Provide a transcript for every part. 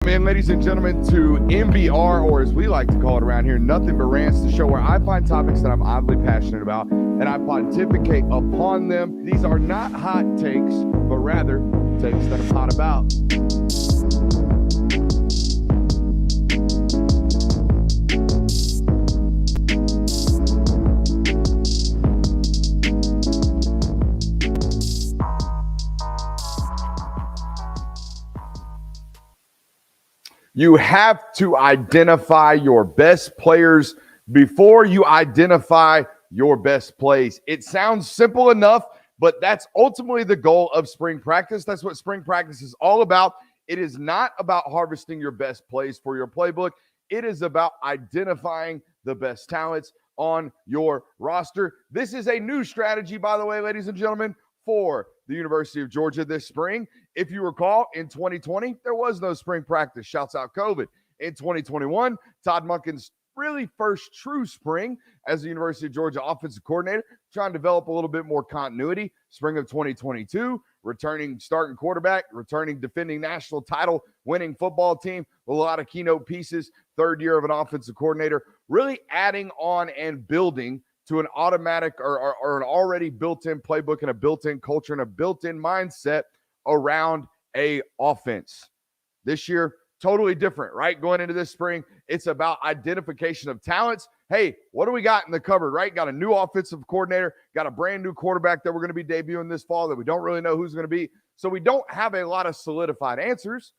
In, ladies and gentlemen, to NBR, or as we like to call it around here, Nothing But Rants, the show where I find topics that I'm oddly passionate about and I pontificate upon them. These are not hot takes, but rather takes that I'm hot about. You have to identify your best players before you identify your best plays. It sounds simple enough, but that's ultimately the goal of spring practice. That's what spring practice is all about. It is not about harvesting your best plays for your playbook. It is about identifying the best talents on your roster. This is a new strategy, by the way, ladies and gentlemen, for the University of Georgia this spring. If you recall, in 2020, there was no spring practice. Shouts out COVID. In 2021, Todd Monken's really first true spring as the University of Georgia offensive coordinator, trying to develop a little bit more continuity. Spring of 2022, returning starting quarterback, returning defending national title winning football team with a lot of keynote pieces. Third year of an offensive coordinator, really adding on and building to an automatic or an already built-in playbook and a built-in culture and a built-in mindset around a offense. This year, totally different, right? Going into this spring, it's about identification of talents. Hey, what do we got in the cupboard, right? Got a new offensive coordinator, got a brand new quarterback that we're going to be debuting this fall that we don't really know who's going to be. So we don't have a lot of solidified answers.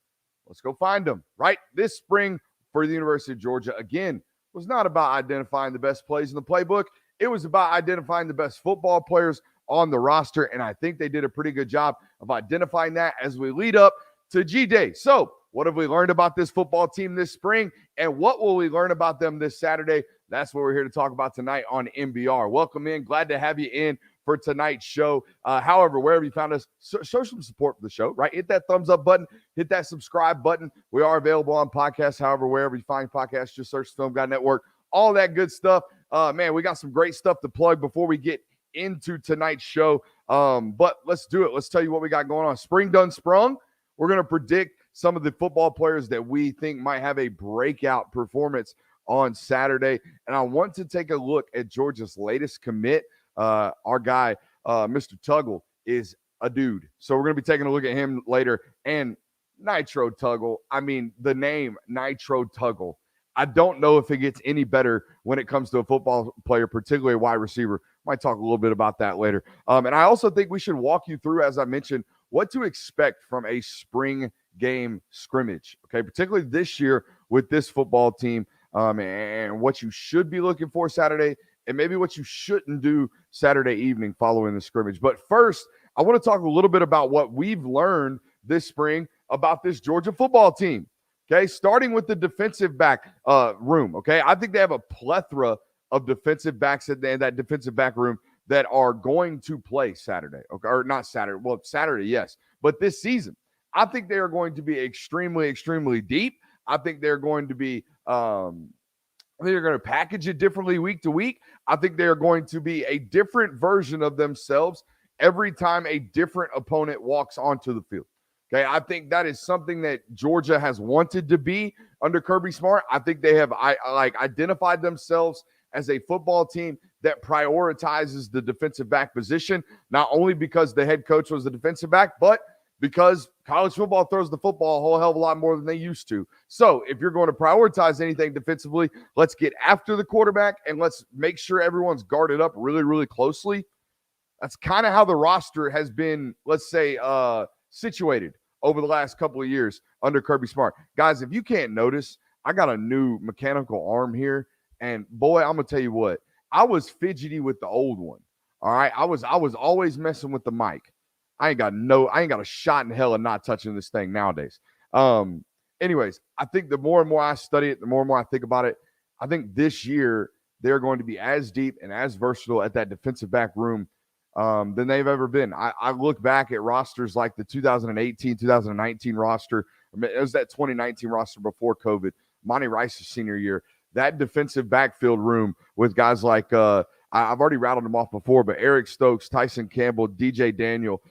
Let's go find them, right? This spring for the University of Georgia, again, was not about identifying the best plays in the playbook. It was about identifying the best football players on the roster, and I think they did a pretty good job of identifying that as we lead up to G-Day. So what have we learned about this football team this spring, and what will we learn about them this Saturday? That's what we're here to talk about tonight on NBR. Welcome in. Glad to have you in for tonight's show. However, wherever you found us, show some support for the show, right? Hit that thumbs up button. Hit that subscribe button. We are available on podcasts. However, wherever you find podcasts, just search Film Guy Network. All that good stuff. Man, we got some great stuff to plug before we get into tonight's show. But let's do it. Let's tell you what we got going on. Spring done sprung. We're going to predict some of the football players that we think might have a breakout performance on Saturday. And I want to take a look at Georgia's latest commit. Our guy, Mr. Tuggle, is a dude. So we're going to be taking a look at him later. And Nitro Tuggle, I mean, the name Nitro Tuggle, I don't know if it gets any better when it comes to a football player, particularly a wide receiver. Might talk a little bit about that later. And I also think we should walk you through, as I mentioned, what to expect from a spring game scrimmage, okay, particularly this year with this football team, and what you should be looking for Saturday and maybe what you shouldn't do Saturday evening following the scrimmage. But first, I want to talk a little bit about what we've learned this spring about this Georgia football team. Okay, starting with the defensive back room, okay? I think they have a plethora of defensive backs in that defensive back room that are going to play Saturday, okay? Or not Saturday. Well, Saturday, yes. But this season, I think they are going to be extremely, extremely deep. I think they're going to be I think they're going to package it differently week to week. I think they are going to be a different version of themselves every time a different opponent walks onto the field. Okay, I think that is something that Georgia has wanted to be under Kirby Smart. I think they have identified themselves as a football team that prioritizes the defensive back position, not only because the head coach was the defensive back, but because college football throws the football a whole hell of a lot more than they used to. So if you're going to prioritize anything defensively, let's get after the quarterback and let's make sure everyone's guarded up really, really closely. That's kind of how the roster has been, let's say, situated over the last couple of years under Kirby Smart. Guys, if you can't notice, I got a new mechanical arm here, and boy, I'm gonna tell you what, I was fidgety with the old one. All right, I was always messing with the mic. I ain't got a shot in hell of not touching this thing nowadays. Anyways, I think the more and more I study it, the more and more I think about it, I think this year they're going to be as deep and as versatile at that defensive back room than they've ever been. I look back at rosters like the 2018, 2019 roster. I mean, it was that 2019 roster before COVID, Monty Rice's senior year. That defensive backfield room with guys like I've already rattled them off before, but Eric Stokes, Tyson Campbell, DJ Daniel,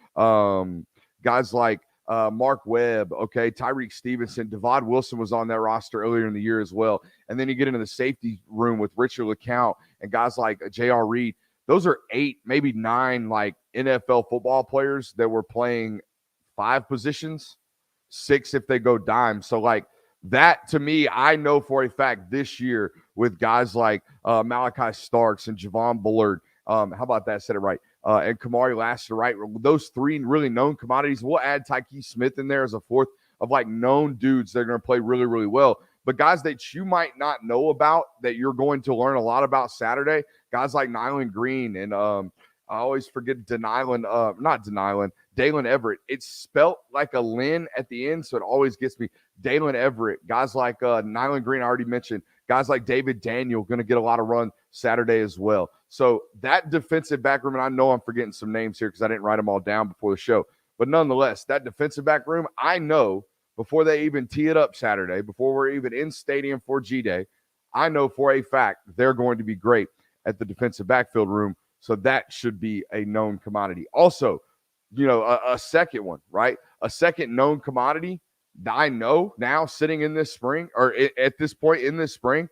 guys like Mark Webb, okay, Tyreek Stevenson, Devon Wilson was on that roster earlier in the year as well. And then you get into the safety room with Richard LeCount and guys like J.R. Reed. Those are 8, maybe 9 like NFL football players that were playing 5 positions, 6 if they go dime. So like that to me, I know for a fact this year with guys like Malachi Starks and Javon Bullard. How about that? Said it right. And Kamari Lassiter, right? Those 3 really known commodities. We'll add Tyke Smith in there as a 4th of like known dudes that are going to play really, really well. But guys that you might not know about that you're going to learn a lot about Saturday, guys like Nyland Green and I always forget Dalen Everett. It's spelt like a Lynn at the end, so it always gets me. Dalen Everett, guys like Nyland Green, I already mentioned. Guys like David Daniel going to get a lot of run Saturday as well. So that defensive back room, and I know I'm forgetting some names here because I didn't write them all down before the show. But nonetheless, that defensive back room, I know before they even tee it up Saturday, before we're even in stadium for G-Day, I know for a fact they're going to be great at the defensive backfield room. So that should be a known commodity. Also, you know, a second one, right? A second known commodity that I know now sitting in this spring or at this point in this spring,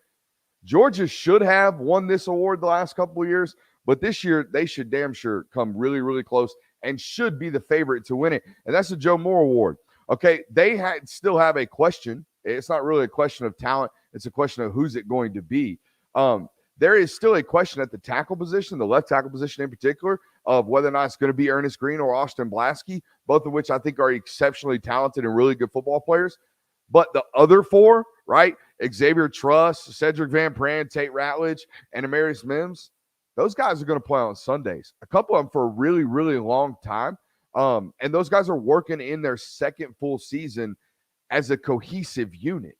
Georgia should have won this award the last couple of years, but this year they should damn sure come really, really close and should be the favorite to win it. And that's the Joe Moore Award. Okay, they still have a question. It's not really a question of talent. It's a question of who's it going to be. There is still a question at the tackle position, the left tackle position in particular, of whether or not it's going to be Ernest Green or Austin Blasky, both of which I think are exceptionally talented and really good football players. But the other 4, right, Xavier Truss, Cedric Van Pran, Tate Ratledge, and Amarius Mims, those guys are going to play on Sundays. A couple of them for a really, really long time. And those guys are working in their second full season as a cohesive unit.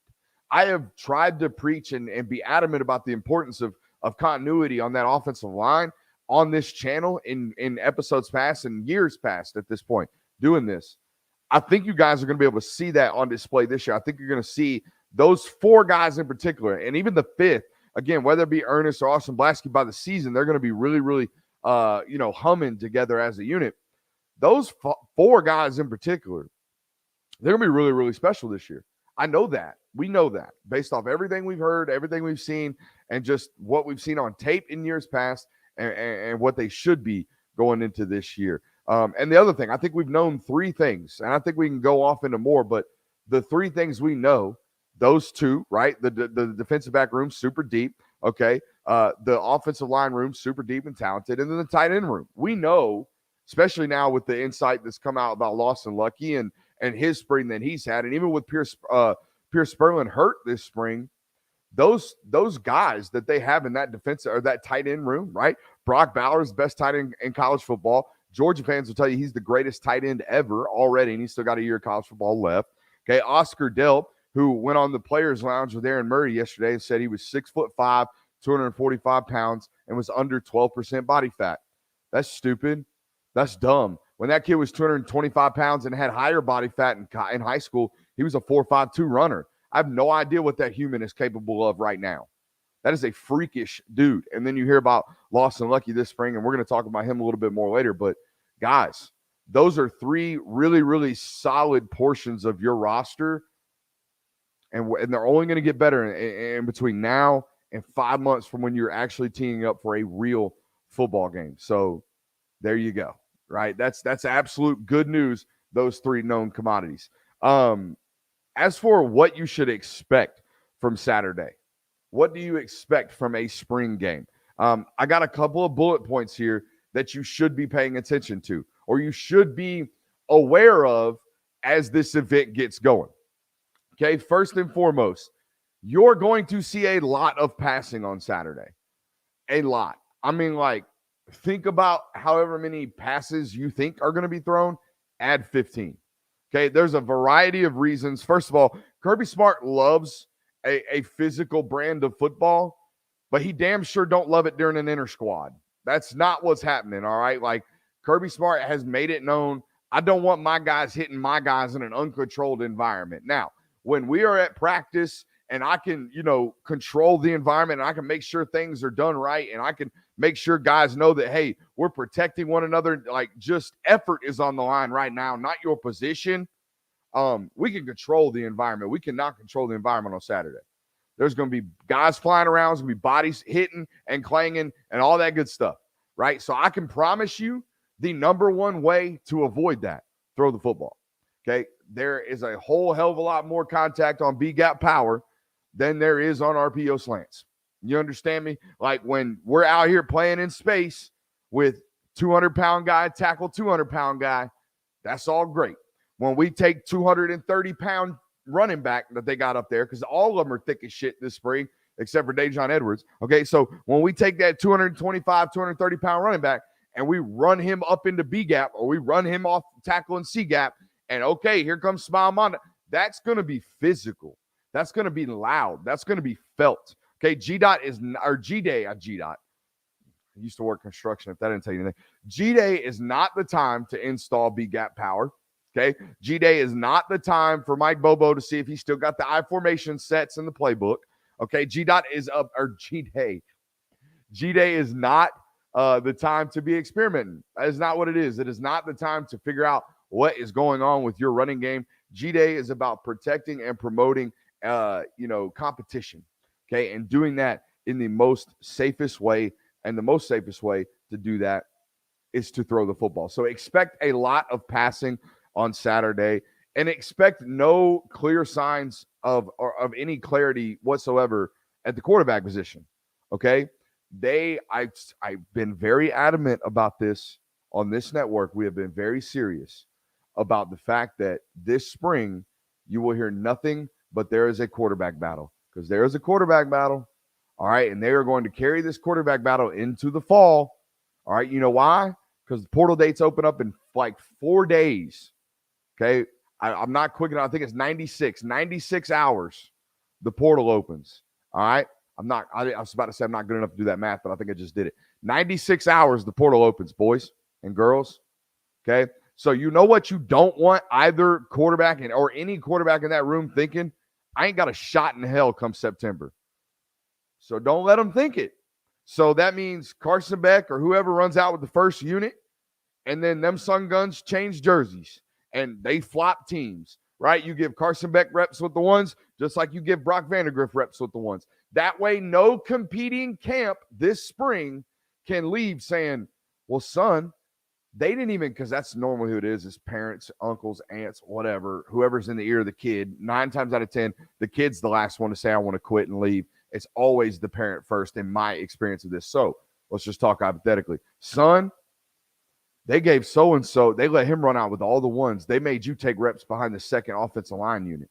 I have tried to preach and be adamant about the importance of continuity on that offensive line on this channel in episodes past and years past at this point doing this. I think you guys are going to be able to see that on display this year. I think you're going to see those 4 guys in particular, and even the 5th, again, whether it be Ernest or Austin Blasky by the season, they're going to be really, really, humming together as a unit. Those 4 guys in particular, they're going to be really, really special this year. I know that. We know that based off everything we've heard, everything we've seen, and just what we've seen on tape in years past and what they should be going into this year. And the other thing, I think we've known 3 things, and I think we can go off into more, but the 3 things we know, those 2, right? The defensive back room, super deep, okay? The offensive line room, super deep and talented, and then the tight end room. We know, especially now with the insight that's come out about Lawson Lucky and his spring that he's had, and even with Pierce Spurlin hurt this spring, those guys that they have in that defense or that tight end room, right? Brock Bowers, best tight end in college football. Georgia fans will tell you he's the greatest tight end ever already, and he's still got a year of college football left. Okay, Oscar Delp, who went on the Players Lounge with Aaron Murray yesterday and said he was 6'5", 245 pounds, and was under 12% body fat. That's stupid. That's dumb. When that kid was 225 pounds and had higher body fat in high school, he was a 4.52 runner. I have no idea what that human is capable of right now. That is a freakish dude. And then you hear about Lawson Lucky this spring, and we're going to talk about him a little bit more later. But, guys, those are 3 really, really solid portions of your roster, and they're only going to get better in between now and 5 months from when you're actually teeing up for a real football game. So there you go, right? That's absolute good news, those 3 known commodities. As for what you should expect from Saturday, what do you expect from a spring game? I got a couple of bullet points here that you should be paying attention to, or you should be aware of as this event gets going. Okay, first and foremost, you're going to see a lot of passing on Saturday. A lot. I mean, like, think about however many passes you think are going to be thrown, add 15. Okay, there's a variety of reasons. First of all, Kirby Smart loves a physical brand of football, but he damn sure don't love it during an inter squad. That's not what's happening, all right? Like, Kirby Smart has made it known, I don't want my guys hitting my guys in an uncontrolled environment. Now, when we are at practice and I can, control the environment and I can make sure things are done right and I can make sure guys know that, hey, we're protecting one another, like, just effort is on the line right now, not your position. We can control the environment. We cannot control the environment on Saturday. There's going to be guys flying around. There's going to be bodies hitting and clanging and all that good stuff, right? So I can promise you the number one way to avoid that, throw the football, okay? There is a whole hell of a lot more contact on B-gap power than there is on RPO slants. You understand me? Like when we're out here playing in space with 200-pound guy, tackle 200-pound guy, that's all great. When we take 230-pound running back that they got up there, because all of them are thick as shit this spring, except for Dejon Edwards. Okay, so when we take that 225, 230-pound running back and we run him up into B-gap or we run him off tackle and C-gap, and okay, here comes Smile Monda, that's going to be physical. That's going to be loud. That's going to be felt. Okay, G-Dot is – or G-Day, G-Dot. I used to work construction, if that didn't tell you anything. G-Day is not the time to install B-gap power. Okay, G-Day is not the time for Mike Bobo to see if he's still got the I formation sets in the playbook. Okay, G-Dot is up, or G-Day. G-Day is not the time to be experimenting. That is not what it is. It is not the time to figure out what is going on with your running game. G-Day is about protecting and promoting, competition. Okay, and doing that in the most safest way, and the most safest way to do that is to throw the football. So expect a lot of passing on Saturday, and expect no clear signs of any clarity whatsoever at the quarterback position. Okay, I've been very adamant about this on this network. We have been very serious about the fact that this spring you will hear nothing but there is a quarterback battle, because there is a quarterback battle. All right, and they are going to carry this quarterback battle into the fall. All right, you know why? Because the portal dates open up in like 4 days. Okay, I'm not quick enough. I think it's 96 hours the portal opens. All right, I was about to say I'm not good enough to do that math, but I think I just did it. 96 hours the portal opens, boys and girls. Okay, so you know what you don't want either quarterback or any quarterback in that room thinking, I ain't got a shot in hell come September. So don't let them think it. So that means Carson Beck or whoever runs out with the first unit, and then them Sun Guns change jerseys and they flop teams, right? You give Carson Beck reps with the ones, just like you give Brock Vandegrift reps with the ones. That way, no competing camp this spring can leave saying, well, son, they didn't even, because that's normally who it is parents, uncles, aunts, whatever, whoever's in the ear of the kid. 9 times out of 10, the kid's the last one to say, I want to quit and leave. It's always the parent first in my experience of this. So let's just talk hypothetically. Son, they gave so-and-so, they let him run out with all the ones. They made you take reps behind the second offensive line unit.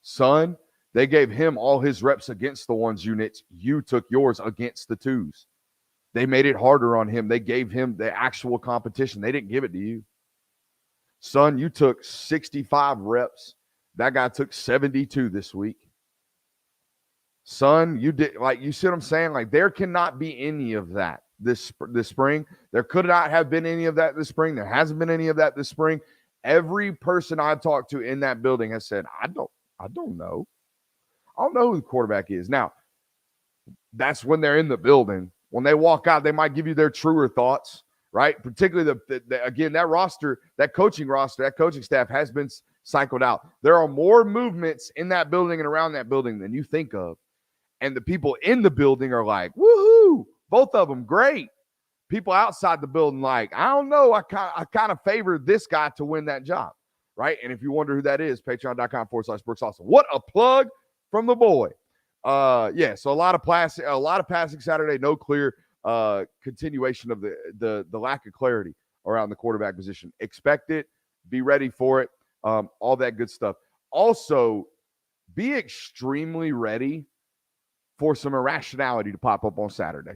Son, they gave him all his reps against the ones units. You took yours against the twos. They made it harder on him. They gave him the actual competition. They didn't give it to you. Son, you took 65 reps. That guy took 72 this week. Son, you did, like, you see what I'm saying? Like, there cannot be any of that this spring. There could not have been any of that this spring. There hasn't been any of that this spring. Every person I've talked to in that building has said, I don't know. I don't know who the quarterback is. Now, that's when they're in the building. When they walk out, they might give you their truer thoughts, right? Particularly again, that roster, that coaching roster, that coaching staff has been cycled out. There are more movements in that building and around that building than you think of. And the people in the building are like, woohoo, both of them, great. People outside the building like, I don't know, I kind of favor this guy to win that job, right? And if you wonder who that is, patreon.com/Brooks Austin. What a plug from the boy. So a lot of passing Saturday, no clear continuation of the lack of clarity around the quarterback position. Expect it, be ready for it, all that good stuff. Also, be extremely ready for some irrationality to pop up on Saturday.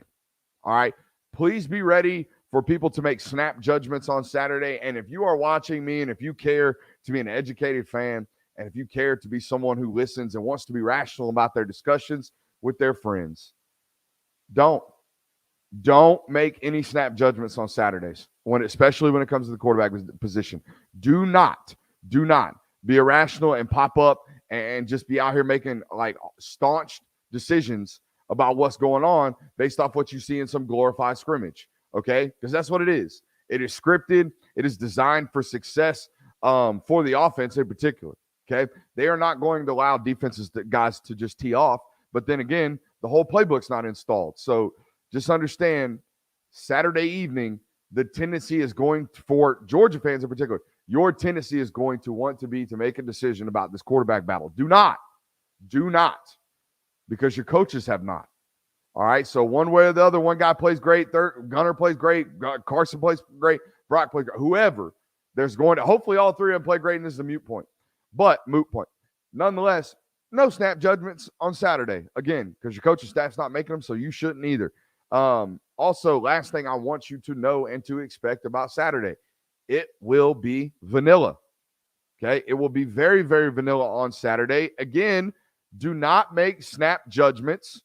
All right. Please be ready for people to make snap judgments on Saturday. And if you are watching me, and if you care to be an educated fan, and if you care to be someone who listens and wants to be rational about their discussions with their friends, don't make any snap judgments on Saturdays, especially when it comes to the quarterback position. Do not be irrational and pop up and just be out here making like staunch decisions about what's going on based off what you see in some glorified scrimmage, okay? Because that's what it is. It is scripted. It is designed for success for the offense in particular. Okay. They are not going to allow guys to just tee off. But then again, the whole playbook's not installed. So just understand Saturday evening, the tendency is going for Georgia fans in particular, your tendency is going to want to make a decision about this quarterback battle. Do not, because your coaches have not. All right. So one way or the other, one guy plays great, Gunner plays great, Carson plays great, Brock plays great, whoever. There's going to hopefully all three of them play great, and this is a moot point. Nonetheless, no snap judgments on Saturday, again, because your coaching staff's not making them, so you shouldn't either. Also, last thing I want you to know and to expect about Saturday, it will be vanilla. Okay, it will be very, very vanilla on Saturday. Again, do not make snap judgments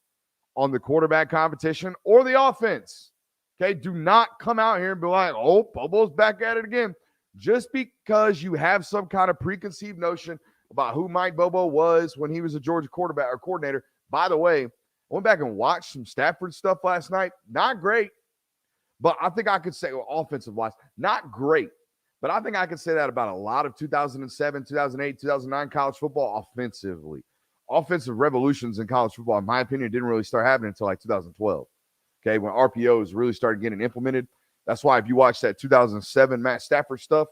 on the quarterback competition or the offense. Okay, do not come out here and be like, oh, Bobo's back at it again. Just because you have some kind of preconceived notion about who Mike Bobo was when he was a Georgia quarterback or coordinator. By the way, I went back and watched some Stafford stuff last night. Not great, but I think I could say offensive-wise, not great. But I think I could say that about a lot of 2007, 2008, 2009 college football offensively. Offensive revolutions in college football, in my opinion, didn't really start happening until like 2012. Okay, when RPOs really started getting implemented. That's why if you watch that 2007 Matt Stafford stuff,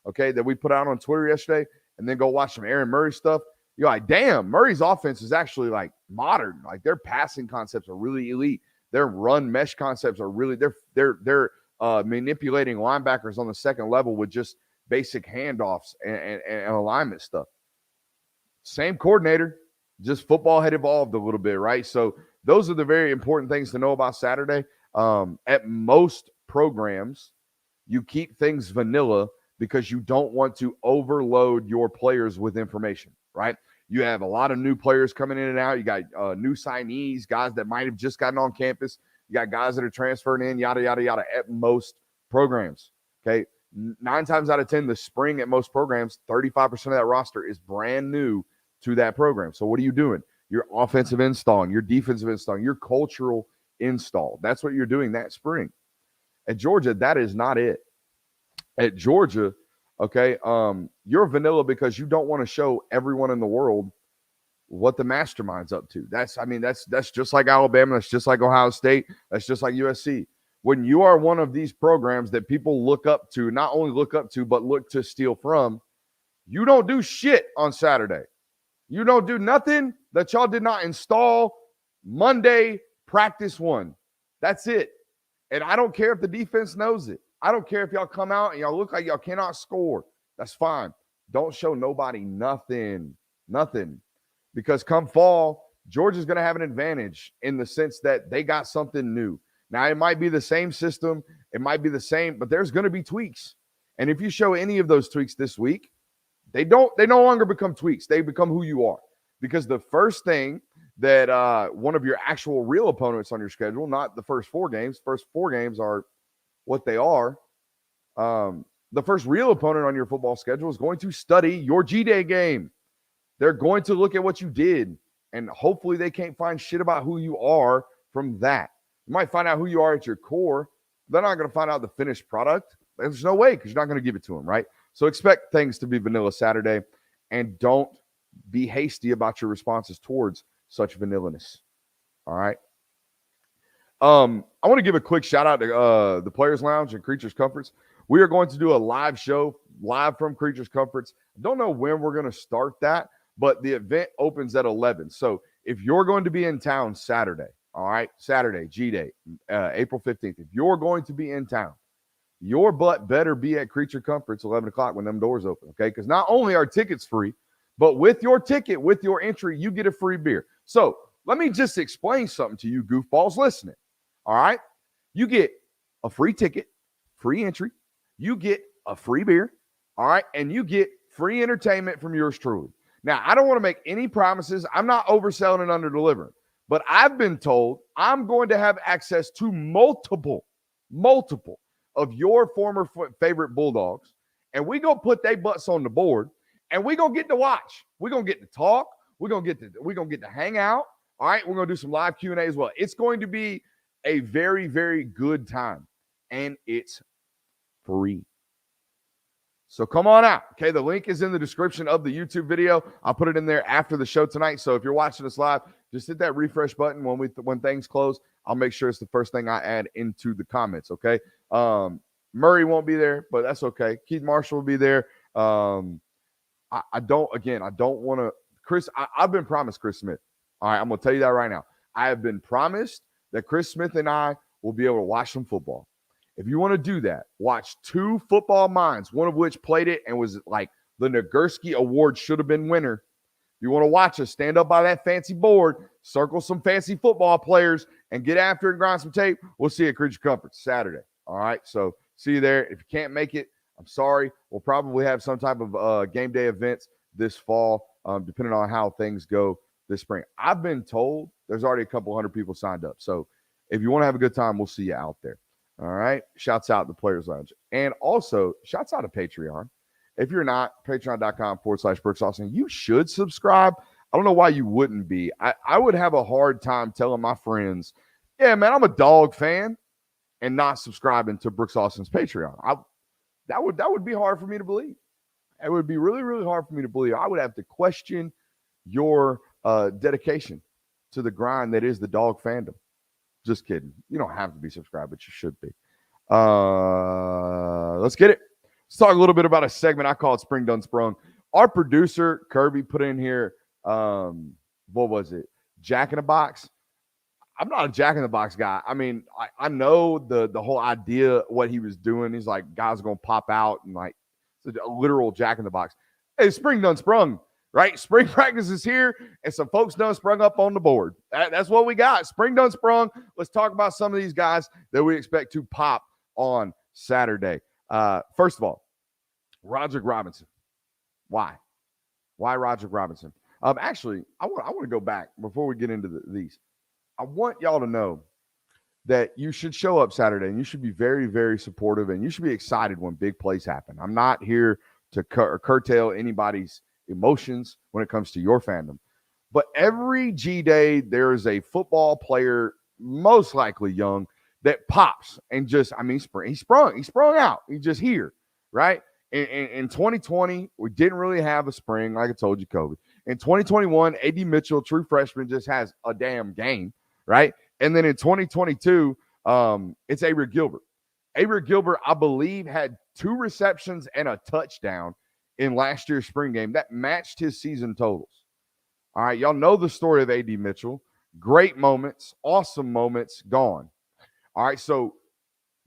okay, that we put out on Twitter yesterday, and then go watch some Aaron Murray stuff, you're like, damn, Murray's offense is actually like modern. Like their passing concepts are really elite. Their run mesh concepts are really, they're manipulating linebackers on the second level with just basic handoffs and alignment stuff. Same coordinator, just football had evolved a little bit, right? So those are the very important things to know about Saturday. At most programs, you keep things vanilla because you don't want to overload your players with information, right? You have a lot of new players coming in and out. You got new signees, guys that might have just gotten on campus. You got guys that are transferring in, yada, yada, yada, at most programs, okay? 9 times out of 10, the spring at most programs, 35% of that roster is brand new to that program. So what are you doing? Your offensive installing, your defensive installing, your cultural install. That's what you're doing that spring. At Georgia, that is not it. At Georgia, okay, you're vanilla because you don't want to show everyone in the world what the mastermind's up to. That's just like Alabama. That's just like Ohio State. That's just like USC. When you are one of these programs that people look up to, not only look up to, but look to steal from, you don't do shit on Saturday. You don't do nothing that y'all did not install Monday practice 1. That's it. And I don't care if the defense knows it. I don't care if y'all come out and y'all look like y'all cannot score. That's fine. Don't show nobody nothing. Because come fall, Georgia's going to have an advantage in the sense that they got something new. Now, it might be the same system. It might be the same, but there's going to be tweaks. And if you show any of those tweaks this week, they no longer become tweaks. They become who you are. Because the first thing that one of your actual real opponents on your schedule, not the first 4 games are what they are. The first real opponent on your football schedule is going to study your G-Day game. They're going to look at what you did, and hopefully they can't find shit about who you are from that. You might find out who you are at your core. They're not going to find out the finished product. There's no way because you're not going to give it to them, right? So expect things to be vanilla Saturday, and don't be hasty about your responses towards such vanillaness. All right? I want to give a quick shout out to the Players Lounge and Creatures Comforts. We are going to do a live show, live from Creatures Comforts. Don't know when we're going to start that, but the event opens at 11. So if you're going to be in town Saturday, all right, Saturday, G-Day, April 15th, if you're going to be in town, your butt better be at Creature Comforts 11 o'clock when them doors open, okay? Because not only are tickets free, but with your ticket, with your entry, you get a free beer. So let me just explain something to you goofballs listening, all right? You get a free ticket, free entry, you get a free beer, all right? And you get free entertainment from yours truly. Now, I don't want to make any promises. I'm not overselling and under-delivering. But I've been told I'm going to have access to multiple of your former favorite Bulldogs, and we going to put their butts on the board, and we going to get to watch. We're going to get to talk. We're going to get to hang out. All right, we're going to do some live Q&A as well. It's going to be a very, very good time, and it's free. So come on out. Okay, the link is in the description of the YouTube video. I'll put it in there after the show tonight. So if you're watching us live, just hit that refresh button when things close. I'll make sure it's the first thing I add into the comments. Okay. Murray won't be there, but that's okay. Keith Marshall will be there. I don't want to. Chris, I've been promised Chris Smith. All right, I'm going to tell you that right now. I have been promised that Chris Smith and I will be able to watch some football. If you want to do that, watch two football minds, one of which played it and was like the Nagurski Award should have been winner. If you want to watch us, stand up by that fancy board, circle some fancy football players, and get after it and grind some tape. We'll see you at Creature Comforts Saturday. All right, so see you there. If you can't make it, I'm sorry. We'll probably have some type of game day events this fall, depending on how things go this spring. I've been told there's already a couple hundred people signed up. So if you want to have a good time, we'll see you out there. All right. Shouts out to the Players Lounge. And also, shouts out to Patreon. If you're not, patreon.com/Brooks Austin, you should subscribe. I don't know why you wouldn't be. I would have a hard time telling my friends, yeah, man, I'm a dog fan, and not subscribing to Brooks Austin's Patreon. That would be hard for me to believe. It would be really, really hard for me to believe. I would have to question your dedication to the grind that is the dog fandom. Just kidding. You don't have to be subscribed, but you should be. Let's get it. Let's talk a little bit about a segment I call it Spring Done Sprung. Our producer, Kirby, put in here, what was it? Jack in the Box. I'm not a Jack in the Box guy. I mean, I know the whole idea, what he was doing. He's like, guys are going to pop out and like, it's a literal Jack in the Box. Hey, Spring Done Sprung. Right? Spring practice is here, and some folks done sprung up on the board. That's what we got. Spring done sprung. Let's talk about some of these guys that we expect to pop on Saturday. First of all, Roderick Robinson. Why? Why Roderick Robinson? Actually, I want to go back before we get into these. I want y'all to know that you should show up Saturday, and you should be very, very supportive, and you should be excited when big plays happen. I'm not here to curtail anybody's emotions when it comes to your fandom. But every G Day, there is a football player, most likely young, that pops and just, I mean, he sprung out. He's just here, right? In 2020, we didn't really have a spring, like I told you, Kobe. In 2021, A.D. Mitchell, true freshman, just has a damn game, right? And then in 2022, it's Avery Gilbert. Avery Gilbert, I believe, had 2 receptions and a touchdown in last year's spring game that matched his season totals. All right, y'all know the story of A.D. Mitchell. Great moments, awesome moments, gone. All right, so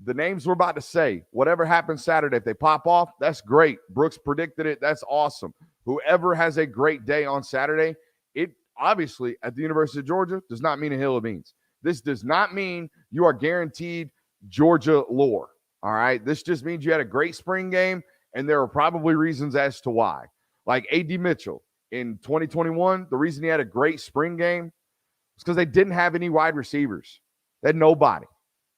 the names we're about to say, whatever happens Saturday, if they pop off, that's great. Brooks predicted it. That's awesome. Whoever has a great day on Saturday, it obviously at the University of Georgia does not mean a hill of beans. This does not mean you are guaranteed Georgia lore. All right, this just means you had a great spring game, and there are probably reasons as to why. Like A.D. Mitchell in 2021, the reason he had a great spring game was because they didn't have any wide receivers. They had nobody.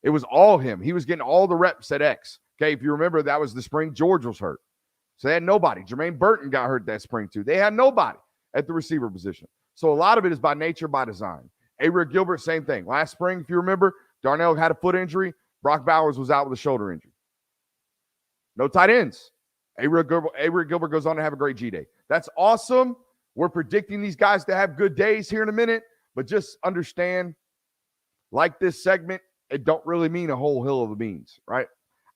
It was all him. He was getting all the reps at X. Okay, if you remember, that was the spring George was hurt. So they had nobody. Jermaine Burton got hurt that spring too. They had nobody at the receiver position. So a lot of it is by nature, by design. Avery Gilbert, same thing. Last spring, if you remember, Darnell had a foot injury. Brock Bowers was out with a shoulder injury. No tight ends. Avery Gilbert goes on to have a great G-Day. That's awesome. We're predicting these guys to have good days here in a minute, but just understand, like this segment, it don't really mean a whole hill of beans, right?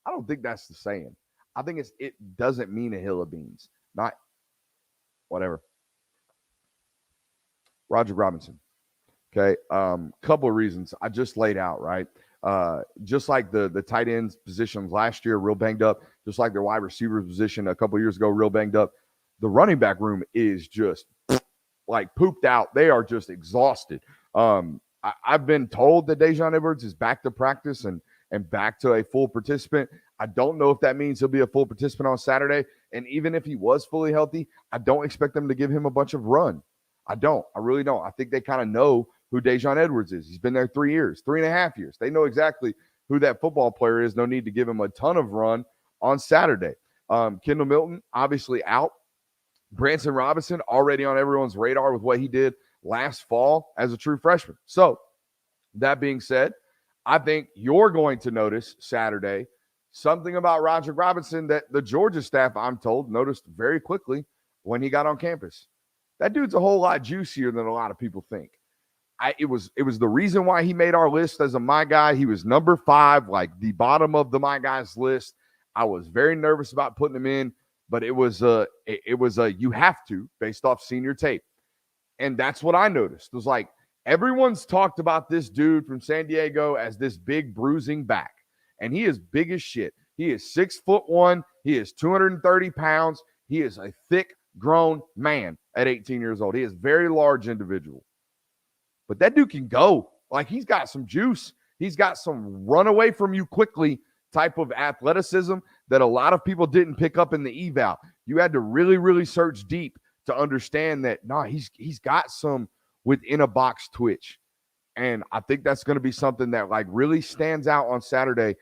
I don't think that's the saying. I think it doesn't mean a hill of beans. Not whatever. Roger Robinson. Okay. Couple of reasons I just laid out, right? Just like the tight ends positions last year, real banged up, just like their wide receiver position a couple of years ago, real banged up. The running back room is just like pooped out. They are just exhausted. I've been told that Daijun Edwards is back to practice and back to a full participant. I don't know if that means he'll be a full participant on Saturday. And even if he was fully healthy, I don't expect them to give him a bunch of run. I really don't. I think they kind of know who Daijun Edwards is. He's been there 3 years, 3.5 years. They know exactly who that football player is. No need to give him a ton of run on Saturday. Kendall Milton, obviously out. Branson Robinson, already on everyone's radar with what he did last fall as a true freshman. So that being said, I think you're going to notice Saturday something about Roger Robinson that the Georgia staff, I'm told, noticed very quickly when he got on campus. That dude's a whole lot juicier than a lot of people think. It was the reason why he made our list as a my guy. He was number 5, like the bottom of the my guys list. I was very nervous about putting him in, but it was a you have to based off senior tape. And that's what I noticed. It was like everyone's talked about this dude from San Diego as this big bruising back. And he is big as shit. He is 6'1". He is 230 pounds. He is a thick, grown man at 18 years old. He is a very large individual. But that dude can go. Like, he's got some juice. He's got some run away from you quickly type of athleticism that a lot of people didn't pick up in the eval. You had to really, really search deep to understand that, he's got some within a box twitch. And I think that's going to be something that like really stands out on Saturday.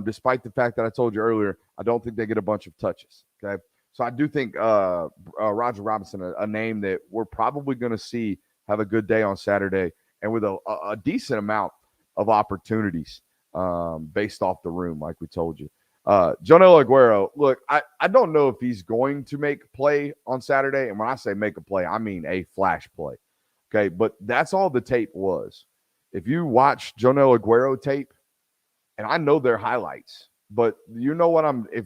Despite the fact that I told you earlier, I don't think they get a bunch of touches. Okay. So I do think Roger Robinson, a name that we're probably going to see have a good day on Saturday and with a decent amount of opportunities based off the room, like we told you. Jonel Aguero, look, I don't know if he's going to make a play on Saturday. And when I say make a play, I mean a flash play. Okay. But that's all the tape was. If you watch Jonel Aguero tape, and I know their highlights, but you know what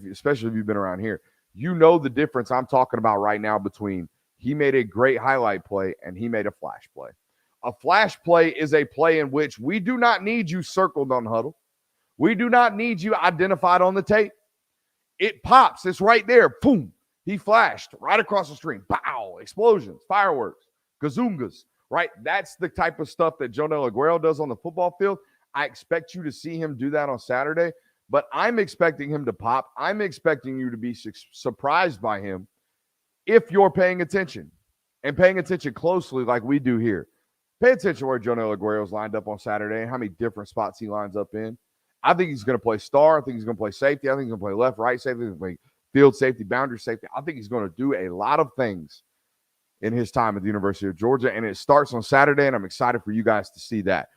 especially if you've been around here, you know the difference I'm talking about right now between he made a great highlight play and he made a flash play. A flash play is a play in which we do not need you circled on huddle. We do not need you identified on the tape. It pops. It's right there. Boom. He flashed right across the screen. Pow. Explosions. Fireworks. Gazoongas. Right? That's the type of stuff that Jonel Aguero does on the football field. I expect you to see him do that on Saturday, but I'm expecting him to pop. I'm expecting you to be surprised by him if you're paying attention and paying attention closely like we do here. Pay attention where Jonel Aguero's lined up on Saturday and how many different spots he lines up in. I think he's going to play star. I think he's going to play safety. I think he's going to play left, right safety. He's going to play field safety, boundary safety. I think he's going to do a lot of things in his time at the University of Georgia, and it starts on Saturday, and I'm excited for you guys to see that.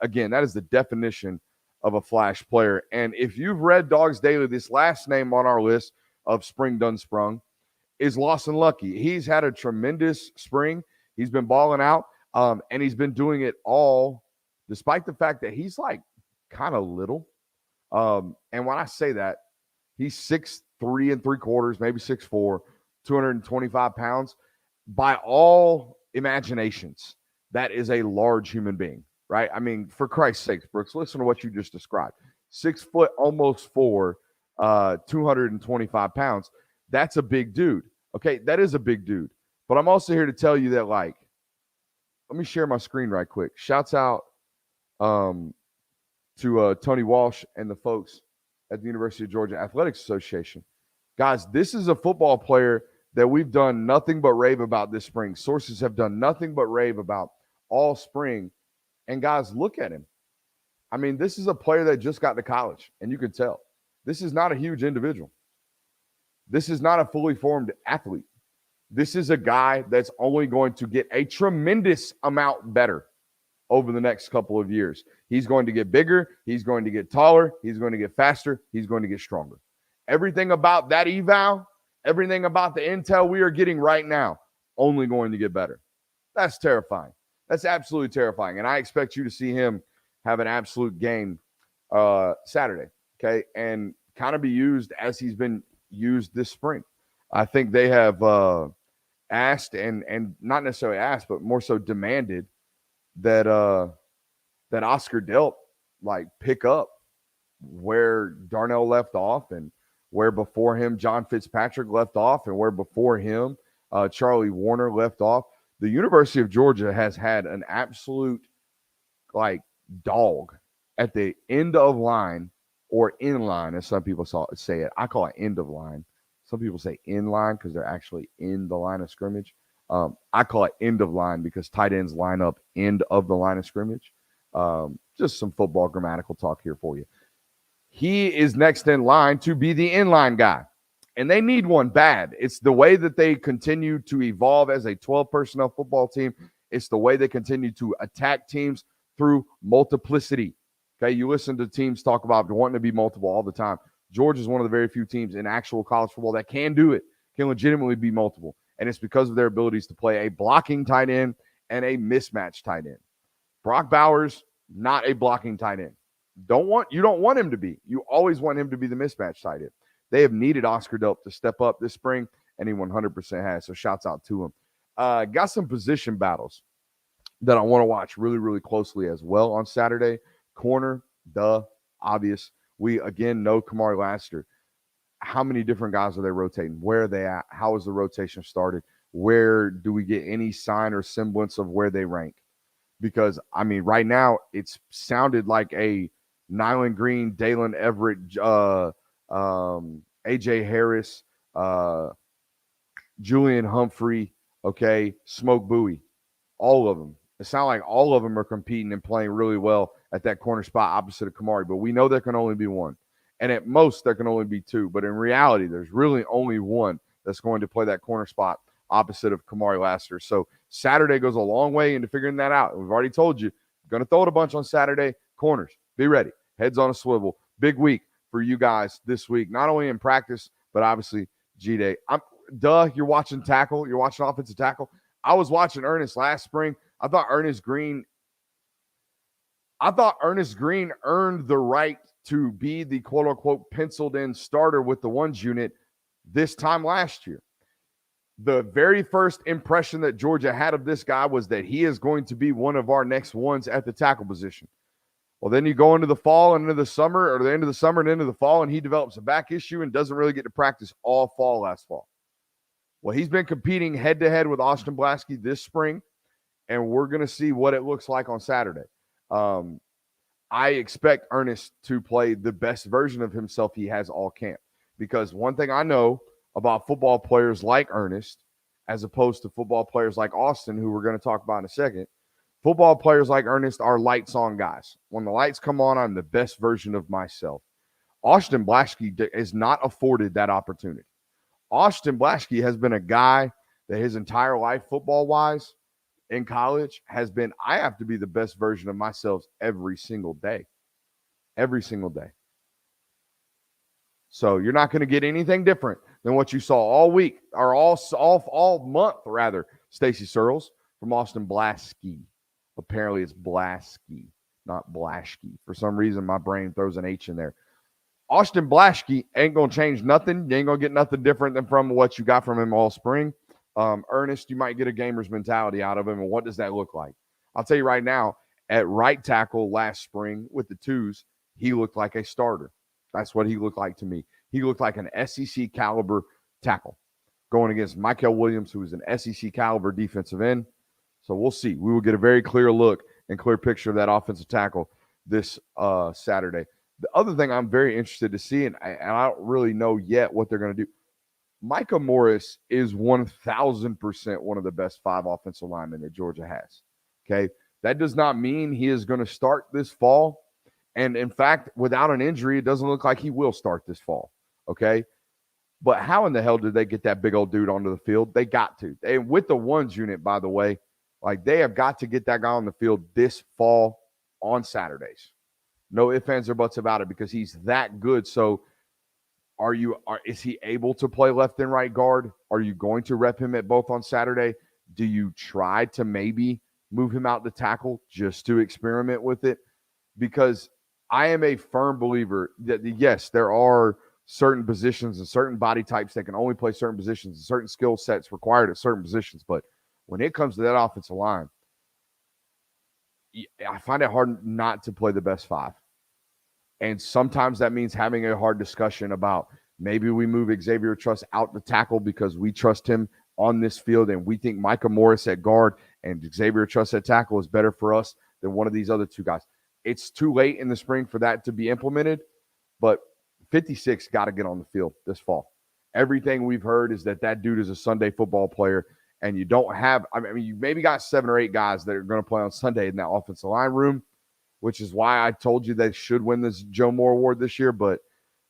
Again, that is the definition of a flash player. And if you've read Dogs Daily, this last name on our list of Spring Done Sprung is Lawson Lucky. He's had a tremendous spring. He's been balling out, and he's been doing it all despite the fact that he's like kind of little. And when I say that, he's 6'3 3/4, maybe 6'4", 225 pounds. By all imaginations, that is a large human being. Right? I mean, for Christ's sakes, Brooks, listen to what you just described. 6 foot, almost 4, 225 pounds. That's a big dude. Okay, that is a big dude. But I'm also here to tell you that, like, let me share my screen right quick. Shouts out to Tony Walsh and the folks at the University of Georgia Athletics Association. Guys, this is a football player that we've done nothing but rave about this spring. Sources have done nothing but rave about all spring. And guys, look at him. I mean, this is a player that just got to college, and you can tell. This is not a huge individual. This is not a fully formed athlete. This is a guy that's only going to get a tremendous amount better over the next couple of years. He's going to get bigger. He's going to get taller. He's going to get faster. He's going to get stronger. Everything about that eval, everything about the intel we are getting right now, only going to get better. That's terrifying. That's absolutely terrifying. And I expect you to see him have an absolute game Saturday, okay, and kind of be used as he's been used this spring. I think they have asked and not necessarily asked, but more so demanded that that Oscar Delp like pick up where Darnell left off and where before him John Fitzpatrick left off and where before him Charlie Warner left off. The University of Georgia has had an absolute like dog at the end of line or in line, as some people say it. I call it end of line. Some people say in line because they're actually in the line of scrimmage. I call it end of line because tight ends line up end of the line of scrimmage. Just some football grammatical talk here for you. He is next in line to be the inline guy. And they need one bad. It's the way that they continue to evolve as a 12-personnel football team. It's the way they continue to attack teams through multiplicity. Okay, you listen to teams talk about wanting to be multiple all the time. Georgia is one of the very few teams in actual college football that can do it, can legitimately be multiple. And it's because of their abilities to play a blocking tight end and a mismatch tight end. Brock Bowers, not a blocking tight end. You don't want him to be. You always want him to be the mismatch tight end. They have needed Oscar Delp to step up this spring, and he 100% has. So shouts out to him. Got some position battles that I want to watch really, really closely as well on Saturday. Corner, obvious. We, again, know Kamari Lassiter. How many different guys are they rotating? Where are they at? How is the rotation started? Where do we get any sign or semblance of where they rank? Because, I mean, right now it's sounded like a Nyland Green, Dalen Everett, A.J. Harris, Julian Humphrey, okay, Smoke Bowie, all of them. It sounds like all of them are competing and playing really well at that corner spot opposite of Kamari, but we know there can only be one. And at most, there can only be two. But in reality, there's really only one that's going to play that corner spot opposite of Kamari Lassiter. So Saturday goes a long way into figuring that out. We've already told you, going to throw it a bunch on Saturday. Corners, be ready. Heads on a swivel. Big week for you guys this week, not only in practice, but obviously G-Day. You're watching tackle. You're watching offensive tackle. I was watching Ernest last spring. I thought Ernest Green earned the right to be the quote-unquote penciled-in starter with the ones unit this time last year. The very first impression that Georgia had of this guy was that he is going to be one of our next ones at the tackle position. Well, then you go into the fall and into the summer, or the end of the summer and into the fall, and he develops a back issue and doesn't really get to practice all fall last fall. Well, he's been competing head-to-head with Austin Blaske this spring, and we're going to see what it looks like on Saturday. I expect Ernest to play the best version of himself he has all camp, because one thing I know about football players like Ernest, as opposed to football players like Austin, who we're going to talk about in a second, football players like Ernest are lights on guys. When the lights come on, I'm the best version of myself. Austin Blaske is not afforded that opportunity. Austin Blaske has been a guy that his entire life, football-wise, in college, has been, I have to be the best version of myself every single day. Every single day. So you're not going to get anything different than what you saw all week, or all month, rather, Stacey Searles, from Austin Blaske. Apparently it's Blaske, not Blaske. For some reason, my brain throws an H in there. Austin Blaske ain't going to change nothing. You ain't going to get nothing different than from what you got from him all spring. Ernest, you might get a gamer's mentality out of him, and what does that look like? I'll tell you right now, at right tackle last spring with the twos, he looked like a starter. That's what he looked like to me. He looked like an SEC caliber tackle going against Michael Williams, who is an SEC caliber defensive end. So we'll see. We will get a very clear look and clear picture of that offensive tackle this Saturday. The other thing I'm very interested to see, and I don't really know yet what they're going to do, Micah Morris is 1,000% one of the best 5 offensive linemen that Georgia has. Okay? That does not mean he is going to start this fall. And, in fact, without an injury, it doesn't look like he will start this fall. Okay? But how in the hell did they get that big old dude onto the field? They got to. And with the ones unit, by the way, like, they have got to get that guy on the field this fall on Saturdays. No ifs, ands, or buts about it, because he's that good. So is he able to play left and right guard? Are you going to rep him at both on Saturday? Do you try to maybe move him out to tackle just to experiment with it? Because I am a firm believer that, yes, there are certain positions and certain body types that can only play certain positions and certain skill sets required at certain positions. But when it comes to that offensive line, I find it hard not to play the best 5. And sometimes that means having a hard discussion about maybe we move Xavier Truss out to tackle because we trust him on this field, and we think Micah Morris at guard and Xavier Truss at tackle is better for us than one of these other two guys. It's too late in the spring for that to be implemented, but 56 got to get on the field this fall. Everything we've heard is that dude is a Sunday football player, and you don't have – I mean, you maybe got 7 or 8 guys that are going to play on Sunday in that offensive line room, which is why I told you they should win this Joe Moore Award this year. But,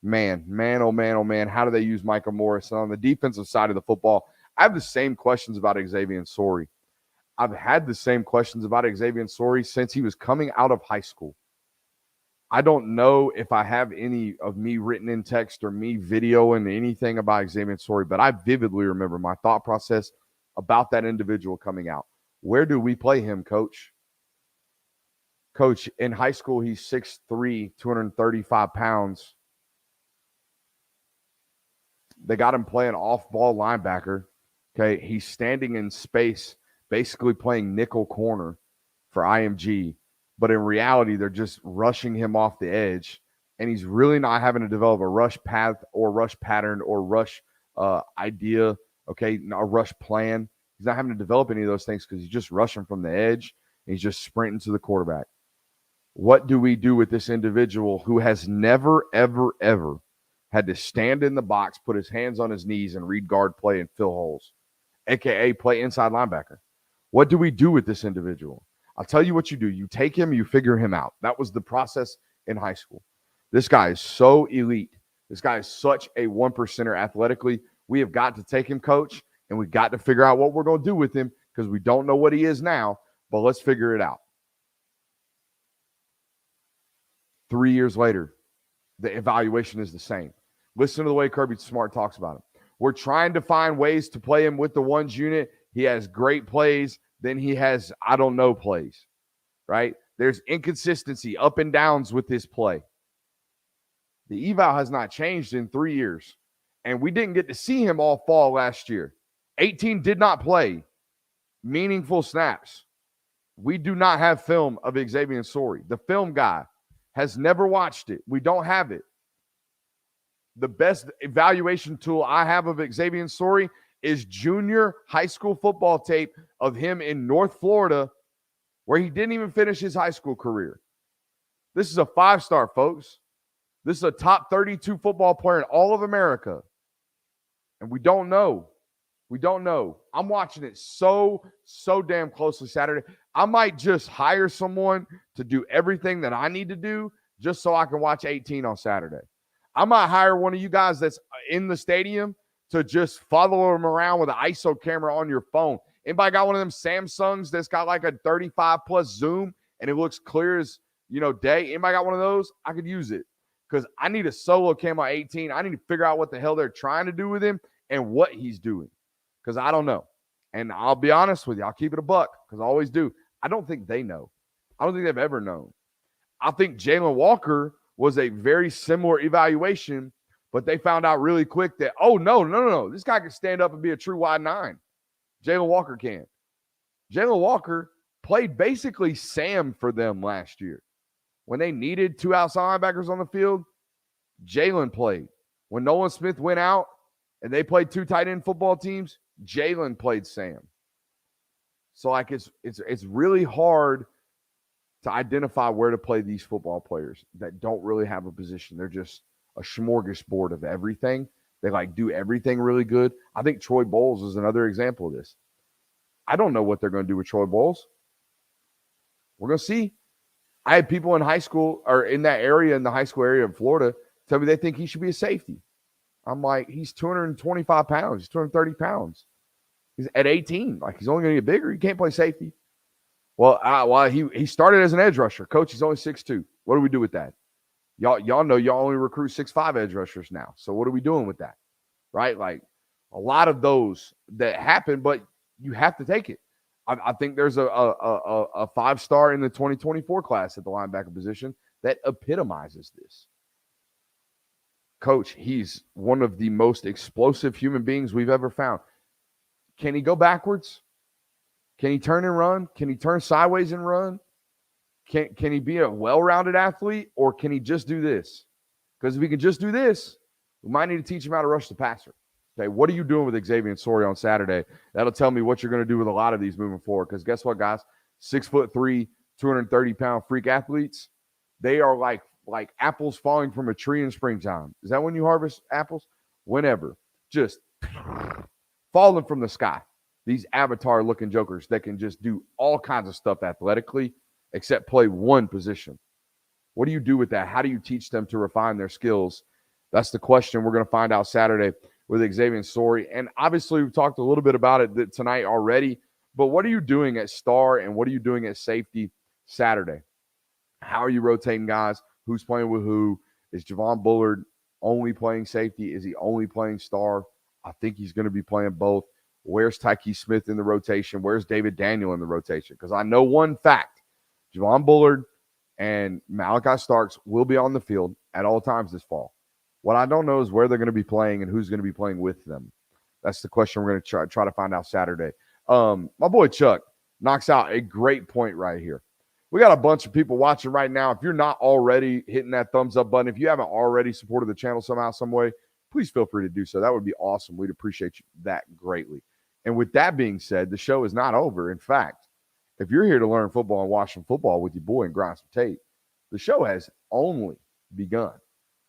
man, oh, man, how do they use Micah Morris? And on the defensive side of the football, I have the same questions about Xavier Sori. I've had the same questions about Xavier Sori since he was coming out of high school. I don't know if I have any of me written in text or me videoing anything about Xavier Story, but I vividly remember my thought process about that individual coming out. Where do we play him, Coach? Coach, in high school, he's 6'3", 235 pounds. They got him playing off-ball linebacker. Okay, he's standing in space, basically playing nickel corner for IMG. But in reality, they're just rushing him off the edge, and he's really not having to develop a rush path or rush pattern or rush idea, okay, a rush plan. He's not having to develop any of those things because he's just rushing from the edge, and he's just sprinting to the quarterback. What do we do with this individual who has never, ever, ever had to stand in the box, put his hands on his knees, and read guard play and fill holes, a.k.a. play inside linebacker? What do we do with this individual? I'll tell you what you do. You take him, you figure him out. That was the process in high school. This guy is so elite. This guy is such a one-percenter athletically. We have got to take him, Coach, and we've got to figure out what we're going to do with him because we don't know what he is now, but let's figure it out. 3 years later, the evaluation is the same. Listen to the way Kirby Smart talks about him. We're trying to find ways to play him with the ones unit. He has great plays. Then he has, I don't know, plays, right? There's inconsistency, up and downs with his play. The eval has not changed in 3 years, and we didn't get to see him all fall last year. 18 did not play meaningful snaps. We do not have film of Xavier Story. The film guy has never watched it. We don't have it. The best evaluation tool I have of Xavier Story is junior high school football tape of him in North Florida where he didn't even finish his high school career. This is a 5-star, folks. This is a top 32 football player in all of America. And we don't know. We don't know. I'm watching it so damn closely Saturday. I might just hire someone to do everything that I need to do just so I can watch 18 on Saturday. I might hire one of you guys that's in the stadium to just follow him around with an ISO camera on your phone. Anybody got one of them Samsungs that's got like a 35 plus zoom and it looks clear as, day? Anybody got one of those? I could use it because I need a solo cam on 18. I need to figure out what the hell they're trying to do with him and what he's doing because I don't know. And I'll be honest with you. I'll keep it a buck because I always do. I don't think they know. I don't think they've ever known. I think Jalen Walker was a very similar evaluation, but they found out really quick that, oh, no. This guy can stand up and be a true wide 9. Jalen Walker can. Jalen Walker played basically Sam for them last year. When they needed 2 outside linebackers on the field, Jalen played. When Nolan Smith went out and they played 2 tight end football teams, Jalen played Sam. So it's really hard to identify where to play these football players that don't really have a position. They're just a smorgasbord of everything. They do everything really good. I think Troy Bowles is another example of this. I don't know what they're going to do with Troy Bowles. We're going to see. I had people in high school or in that area, in the high school area of Florida, tell me they think he should be a safety. I'm like, he's 225 pounds. He's 230 pounds. He's at 18. He's only going to get bigger. He can't play safety. Well, he started as an edge rusher. Coach, he's only 6'2". What do we do with that? Y'all know y'all only recruit 6'5" edge rushers now. So what are we doing with that? Right? A lot of those that happen, but you have to take it. I think there's a 5-star in the 2024 class at the linebacker position that epitomizes this. Coach, he's one of the most explosive human beings we've ever found. Can he go backwards? Can he turn and run? Can he turn sideways and run? Can he be a well-rounded athlete, or can he just do this? Because if he can just do this, we might need to teach him how to rush the passer. Okay, what are you doing with Xavier Story on Saturday? That'll tell me what you're going to do with a lot of these moving forward. Because guess what, guys? 6'3", 230-pound freak athletes, they are like apples falling from a tree in springtime. Is that when you harvest apples? Whenever. Just falling from the sky. These avatar-looking jokers that can just do all kinds of stuff athletically except play one position. What do you do with that? How do you teach them to refine their skills? That's the question we're going to find out Saturday with Xavier Story. And obviously, we've talked a little bit about it tonight already, but what are you doing at star and what are you doing at safety Saturday? How are you rotating guys? who's playing with who. Is Javon Bullard only playing safety? Is he only playing star? I think he's going to be playing both. Where's Tyke Smith in the rotation? Where's David Daniel in the rotation? Because I know one fact. Javon Bullard and Malachi Starks will be on the field at all times this fall. What I don't know is where they're going to be playing and who's going to be playing with them. That's the question we're going to try to find out Saturday. My boy Chuck knocks out a great point right here. We got a bunch of people watching right now. If you're not already hitting that thumbs up button, if you haven't already supported the channel somehow, some way, please feel free to do so. That would be awesome. We'd appreciate that greatly. And with that being said, the show is not over. In fact, if you're here to learn football and watch some football with your boy and grind some tape, the show has only begun.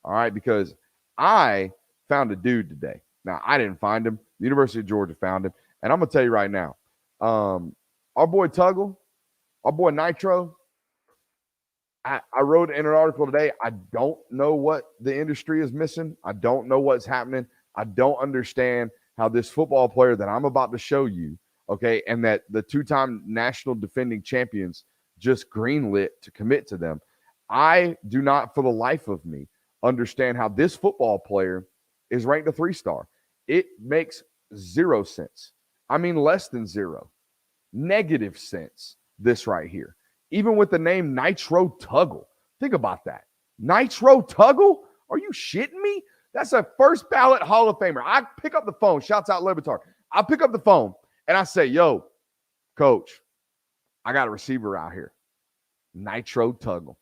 All right, because I found a dude today. Now, I didn't find him. The University of Georgia found him. And I'm going to tell you right now, our boy Tuggle, our boy Nitro, I wrote in an article today, I don't know what the industry is missing. I don't know what's happening. I don't understand how this football player that I'm about to show you, okay, and that the two-time national defending champions just greenlit to commit to them. I do not, for the life of me, understand how this football player is ranked a 3-star. It makes zero sense. I mean, less than zero. Negative sense, this right here. Even with the name Nitro Tuggle. Think about that. Nitro Tuggle? Are you shitting me? That's a first ballot Hall of Famer. I pick up the phone. Shouts out Levitar. I pick up the phone and I say, yo, coach, I got a receiver out here. Nitro Tuggle.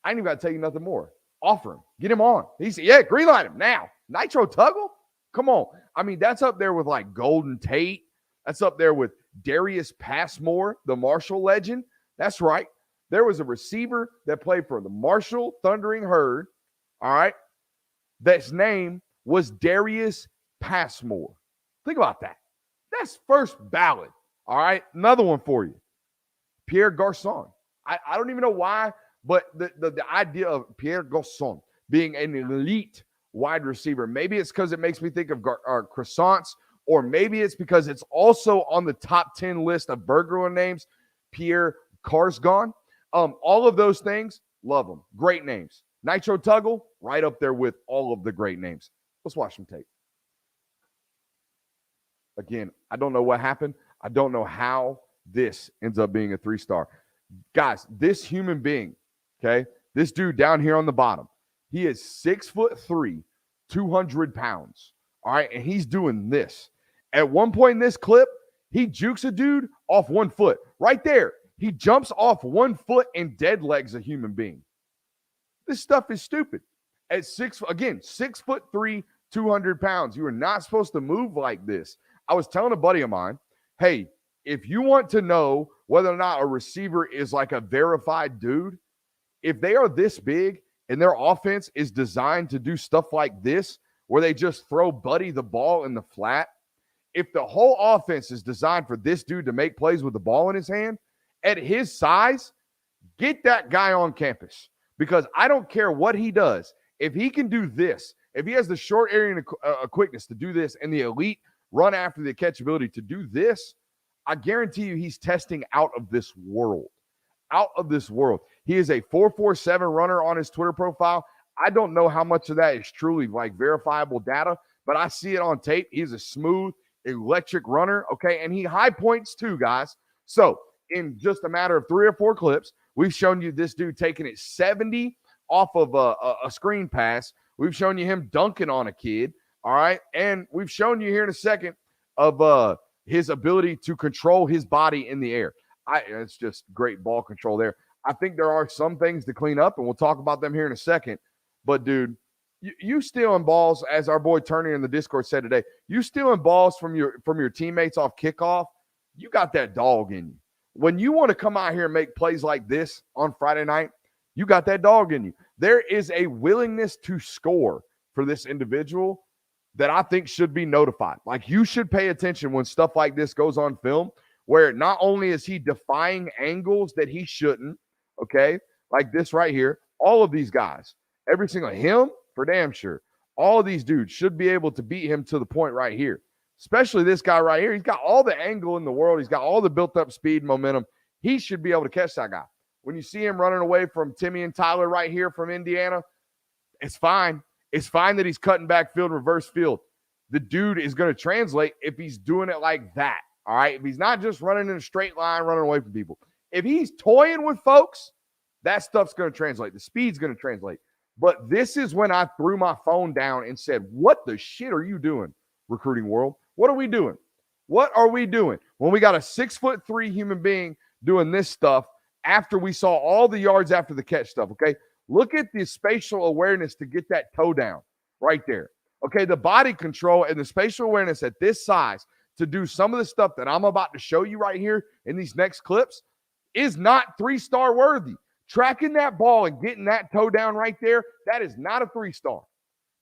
I ain't even got to tell you nothing more. Offer him. Get him on. He said, yeah, green light him now. Nitro Tuggle? Come on. I mean, that's up there with like Golden Tate. That's up there with Darius Passmore, the Marshall legend. That's right. There was a receiver that played for the Marshall Thundering Herd, all right, that's name was Darius Passmore. Think about that. That's first ballot, all right? Another one for you. Pierre Garçon. I don't even know why, but the idea of Pierre Garçon being an elite wide receiver, maybe it's because it makes me think of croissants, or maybe it's because it's also on the top 10 list of burglar names, Pierre Carsgon. All of those things, love them. Great names. Nitro Tuggle, right up there with all of the great names. Let's watch some tape. Again, I don't know what happened. I don't know how this ends up being a 3-star. Guys, this human being, okay, this dude down here on the bottom, he is 6'3", 200 pounds. All right, and he's doing this. At one point in this clip, he jukes a dude off 1 foot. Right there, he jumps off 1 foot and dead legs a human being. This stuff is stupid. At 6'3", 200 pounds, you are not supposed to move like this. I was telling a buddy of mine, hey, if you want to know whether or not a receiver is like a verified dude, if they are this big and their offense is designed to do stuff like this, where they just throw Buddy the ball in the flat, if the whole offense is designed for this dude to make plays with the ball in his hand, at his size, get that guy on campus. Because I don't care what he does. If he can do this, if he has the short area and quickness to do this and the elite run after the catch ability to do this, I guarantee you he's testing out of this world. Out of this world. He is a 4.47 runner on his Twitter profile. I don't know how much of that is truly like verifiable data, but I see it on tape. He's a smooth, electric runner, okay? And he high points too, guys. So in just a matter of 3 or 4 clips, we've shown you this dude taking it 70 off of a screen pass. We've shown you him dunking on a kid, all right? And we've shown you here in a second of his ability to control his body in the air. It's just great ball control there. I think there are some things to clean up, and we'll talk about them here in a second. But, dude, you stealing balls, as our boy Turner in the Discord said today, you stealing balls from your teammates off kickoff, you got that dog in you. When you want to come out here and make plays like this on Friday night, you got that dog in you. There is a willingness to score for this individual that I think should be notified. Like, you should pay attention when stuff like this goes on film, where not only is he defying angles that he shouldn't, okay, like this right here, all of these guys, every single him, for damn sure, all of these dudes should be able to beat him to the point right here. Especially this guy right here. He's got all the angle in the world. He's got all the built-up speed, momentum. He should be able to catch that guy. when you see him running away from Timmy and Tyler right here from Indiana, it's fine. It's fine that he's cutting backfield, reverse field. The dude is going to translate if he's doing it like that. All right. If he's not just running in a straight line, running away from people. If he's toying with folks, that stuff's going to translate. The speed's going to translate. But this is when I threw my phone down and said, what the shit are you doing, recruiting world? What are we doing? What are we doing? When we got a 6'3" human being doing this stuff after we saw all the yards after the catch stuff, okay? Look at the spatial awareness to get that toe down right there. Okay, the body control and the spatial awareness at this size to do some of the stuff that I'm about to show you right here in these next clips is not 3-star worthy. Tracking that ball and getting that toe down right there, that is not a 3-star.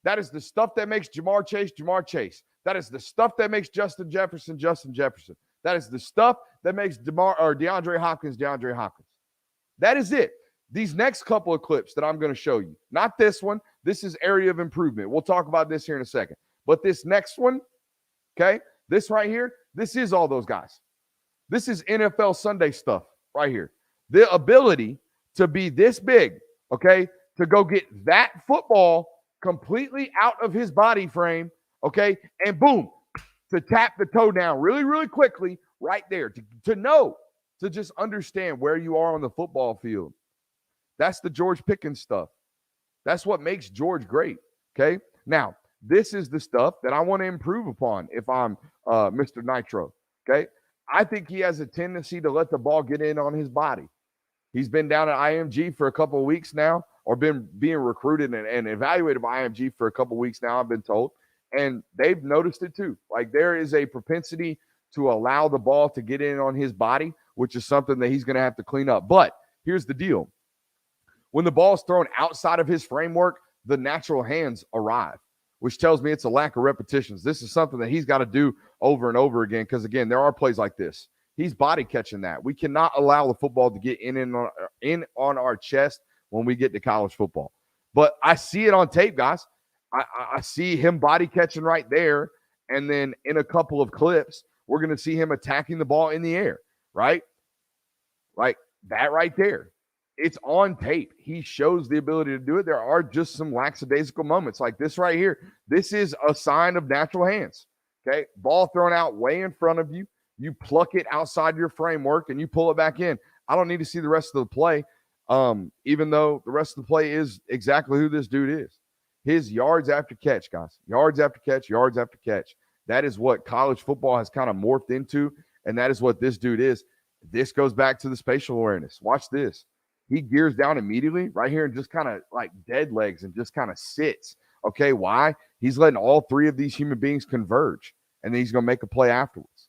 That is the stuff that makes Jamar Chase. That is the stuff that makes Justin Jefferson. That is the stuff that makes DeAndre Hopkins. That is it. These next couple of clips that I'm going to show you, not this one. This is area of improvement. We'll talk about this here in a second. But this next one, okay, this right here, this is all those guys. This is NFL Sunday stuff right here. The ability to be this big, okay, to go get that football completely out of his body frame, okay, and boom, to tap the toe down really, really quickly right there, to know, to just understand where you are on the football field. That's the George Pickens stuff. That's what makes George great, okay? Now, this is the stuff that I want to improve upon if I'm Mr. Nitro, okay? I think he has a tendency to let the ball get in on his body. He's been down at IMG for a couple of weeks now, or been being recruited and evaluated by IMG for a couple of weeks now, I've been told. And they've noticed it too. Like, there is a propensity to allow the ball to get in on his body, which is something that he's going to have to clean up. But here's the deal. When the ball is thrown outside of his framework, the natural hands arrive, which tells me it's a lack of repetitions. This is something that he's got to do over and over again because, again, there are plays like this. He's body catching that. We cannot allow the football to get in on our chest when we get to college football. But I see it on tape, guys. I see him body catching right there, and then in a couple of clips, we're going to see him attacking the ball in the air, right? Like that right there. It's on tape. He shows the ability to do it. There are just some lackadaisical moments like this right here. This is a sign of natural hands, okay? Ball thrown out way in front of you. You pluck it outside your framework, and you pull it back in. I don't need to see the rest of the play, even though the rest of the play is exactly who this dude is. His yards after catch, guys. Yards after catch. That is what college football has kind of morphed into, and that is what this dude is. This goes back to the spatial awareness. Watch this. He gears down immediately right here and just kind of like dead legs and just kind of sits. Okay, why? He's letting all three of these human beings converge, and then he's going to make a play afterwards.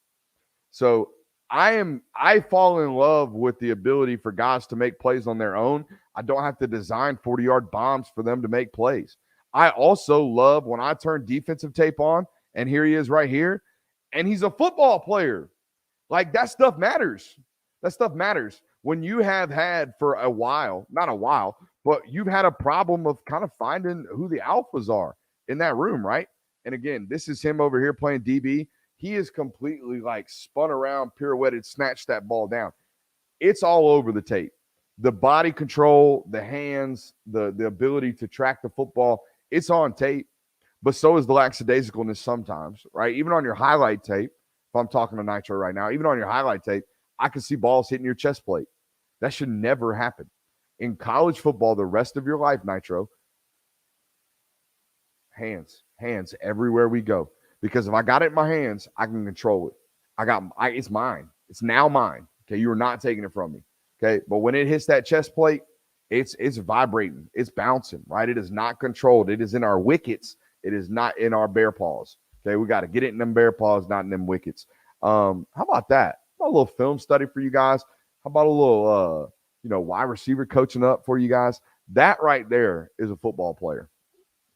So I fall in love with the ability for guys to make plays on their own. I don't have to design 40-yard bombs for them to make plays. I also love when I turn defensive tape on, and here he is right here, and he's a football player. Like, that stuff matters. That stuff matters. When you have had for a while, not a while, but you've had a problem of kind of finding who the alphas are in that room, right? And again, this is him over here playing DB. He is completely like spun around, pirouetted, snatched that ball down. It's all over the tape. The body control, the hands, the ability to track the football, it's on tape. But so is the lackadaisicalness sometimes, right? Even on your highlight tape, if I'm talking to Nitro right now, even on your highlight tape, I can see balls hitting your chest plate. That should never happen. In college football, the rest of your life, Nitro, hands everywhere we go. Because if I got it in my hands, I can control it. It's mine. It's now mine. Okay, you are not taking it from me. Okay, but when it hits that chest plate, it's vibrating. It's bouncing, right? It is not controlled. It is in our wickets. It is not in our bear paws. Okay, we got to get it in them bear paws, not in them wickets. How about that? How about a little film study for you guys? How about a little, wide receiver coaching up for you guys? That right there is a football player.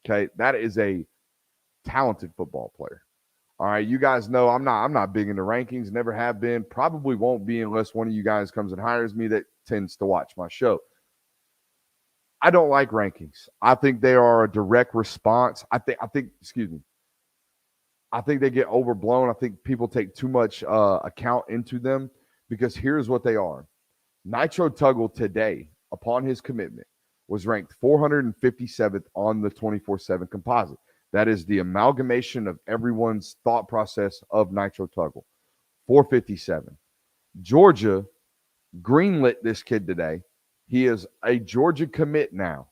Okay, that is a talented football player. All right, you guys know I'm not big into rankings, never have been, probably won't be unless one of you guys comes and hires me that tends to watch my show. I don't like rankings. I think they are a direct response. I think they get overblown. I think people take too much account into them because here's what they are. Nitro Tuggle today, upon his commitment, was ranked 457th on the 24/7 composite. That is the amalgamation of everyone's thought process of Nitro Tuggle. 457. Georgia greenlit this kid today. He is a Georgia commit now.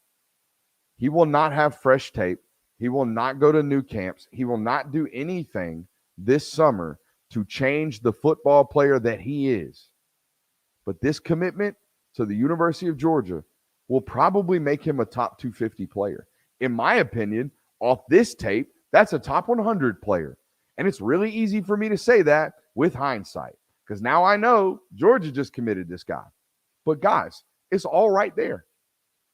He will not have fresh tape. He will not go to new camps. He will not do anything this summer to change the football player that he is. But this commitment to the University of Georgia will probably make him a top 250 player. In my opinion, off this tape, that's a top 100 player. And it's really easy for me to say that with hindsight, because now I know Georgia just committed this guy. But guys, it's all right there.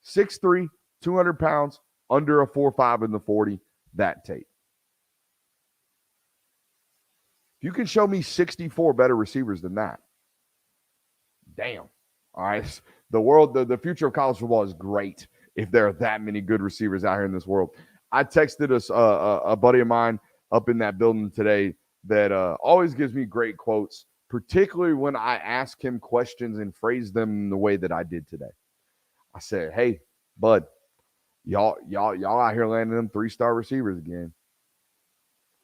6'3", 200 pounds, under a 4.5 in the 40, that tape. If you can show me 64 better receivers than that, damn. All right. The future of college football is great if there are that many good receivers out here in this world. I texted a buddy of mine up in that building today that always gives me great quotes, particularly when I ask him questions and phrase them the way that I did today. I said, hey, bud, y'all out here landing them 3-star receivers again.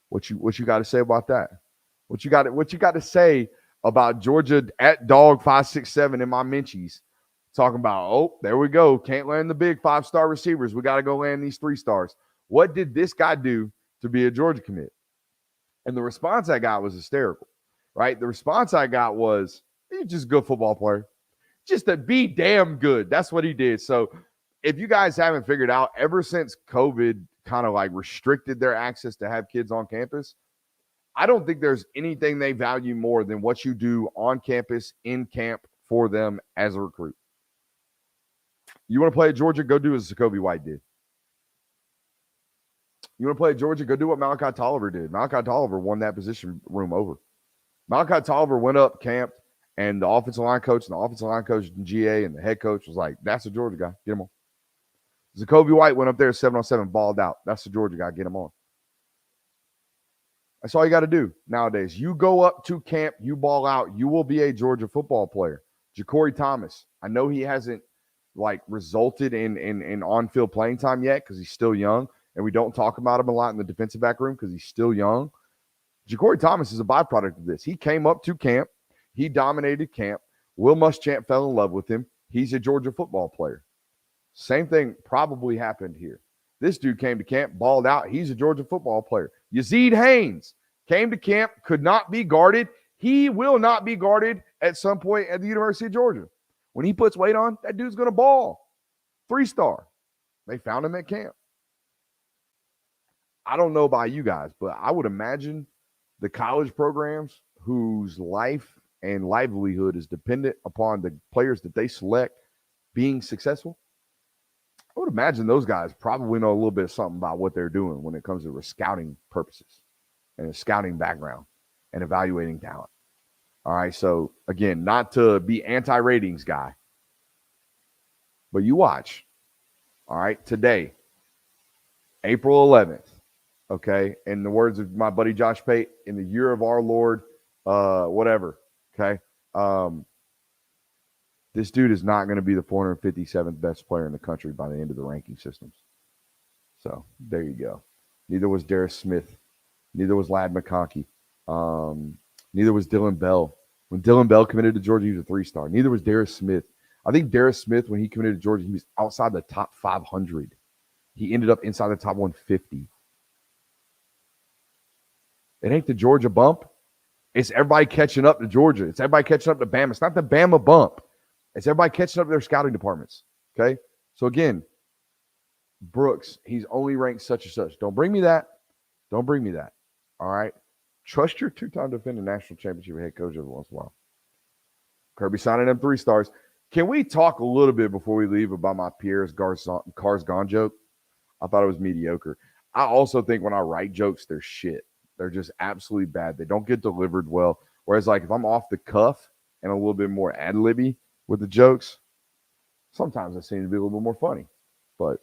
What you got to say about that? What you got to say about Georgia at dog 5-6-7 in my Minchies, talking about, oh, there we go, can't land the big 5-star receivers. We got to go land these 3 stars. What did this guy do to be a Georgia commit? And the response I got was hysterical, right? The response I got was, he's just a good football player. Just to be damn good. That's what he did. So if you guys haven't figured out, ever since COVID kind of like restricted their access to have kids on campus, I don't think there's anything they value more than what you do on campus, in camp for them as a recruit. You want to play at Georgia? Go do as Jacoby White did. You want to play at Georgia? Go do what Malachi Tolliver did. Malachi Tolliver won that position room over. Malachi Tolliver went up, camped, and the offensive line coach and GA and the head coach was like, that's a Georgia guy. Get him on. Jacoby White went up there 7-on-7, balled out. That's the Georgia guy. Get him on. That's all you got to do nowadays. You go up to camp, you ball out, you will be a Georgia football player. Ja'Cory Thomas, I know he hasn't like resulted in on-field playing time yet because he's still young, and we don't talk about him a lot in the defensive back room because he's still young. Ja'Cory Thomas is a byproduct of this. He came up to camp. He dominated camp. Will Muschamp fell in love with him. He's a Georgia football player. Same thing probably happened here. This dude came to camp, balled out. He's a Georgia football player. Yazeed Haynes came to camp, could not be guarded. He will not be guarded at some point at the University of Georgia. When he puts weight on, that dude's going to ball. 3-star. They found him at camp. I don't know about you guys, but I would imagine the college programs whose life and livelihood is dependent upon the players that they select being successful, I would imagine those guys probably know a little bit of something about what they're doing when it comes to scouting purposes and a scouting background and evaluating talent. All right, so again, not to be anti-ratings guy, but you watch. All right, today, April 11th, okay, in the words of my buddy Josh Pate, in the year of our Lord, whatever, okay, this dude is not going to be the 457th best player in the country by the end of the ranking systems. So there you go. Neither was Darius Smith. Neither was Ladd McConkey. Neither was Dylan Bell. When Dylan Bell committed to Georgia, he was a 3-star. Neither was Darius Smith. I think Darius Smith, when he committed to Georgia, he was outside the top 500. He ended up inside the top 150. It ain't the Georgia bump. It's everybody catching up to Georgia. It's everybody catching up to Bama. It's not the Bama bump. It's everybody catching up to their scouting departments. Okay? So again, Brooks, he's only ranked such and such. Don't bring me that. Don't bring me that. All right? Trust your 2-time defending national championship head coach every once in a while. Kirby signing them 3 stars. Can we talk a little bit before we leave about my Pierre's Cars Gone joke? I thought it was mediocre. I also think when I write jokes, they're shit. They're just absolutely bad. They don't get delivered well. Whereas, like, if I'm off the cuff and a little bit more ad-libby with the jokes, sometimes they seem to be a little bit more funny. But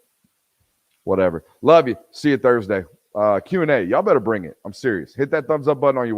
whatever. Love you. See you Thursday. Q&A. Y'all better bring it. I'm serious. Hit that thumbs up button on your